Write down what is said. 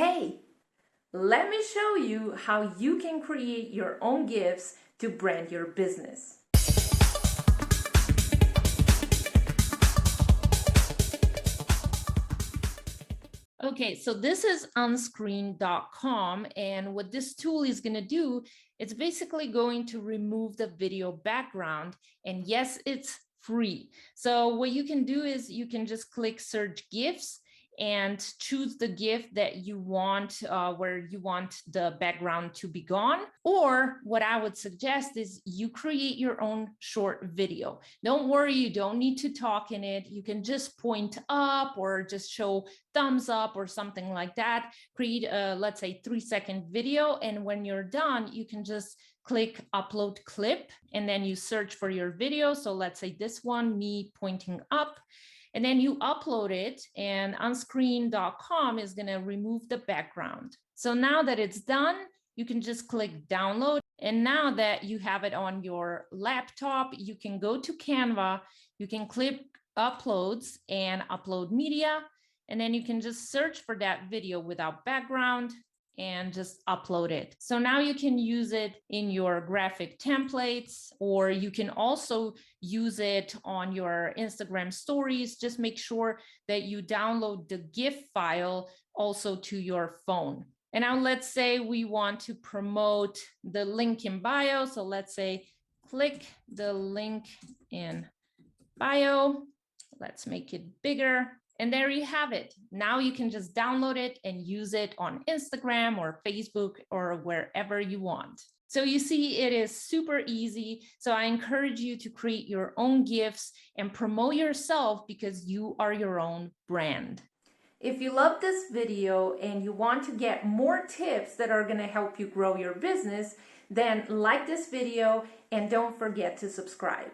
Hey, let me show you how you can create your own GIFs to brand your business. Okay, so this is onscreen.com, and what this tool is going to do, it's basically going to remove the video background, and yes, it's free. So what you can do is you can just click search GIFs and choose the GIF that you want, where you want the background to be gone. Or what I would suggest is you create your own short video. Don't worry, you don't need to talk in it. You can just point up or just show thumbs up or something like that. Create a, let's say, 3-second video. And when you're done, you can just click upload clip, and then you search for your video. So let's say this one, me pointing up. And then you upload it, and onscreen.com is going to remove the background. So now that it's done, you can just click download. And now that you have it on your laptop, you can go to Canva, you can click uploads and upload media, and then you can just search for that video without background and just upload it. So now you can use it in your graphic templates, or you can also use it on your Instagram stories. Just make sure that you download the GIF file also to your phone. And now let's say we want to promote the link in bio. So let's say click the link in bio. Let's make it bigger. And there you have it. Now you can just download it and use it on Instagram or Facebook or wherever you want. So you see, it is super easy. So I encourage you to create your own GIFs and promote yourself, because you are your own brand. If you love this video and you want to get more tips that are going to help you grow your business, then like this video and don't forget to subscribe.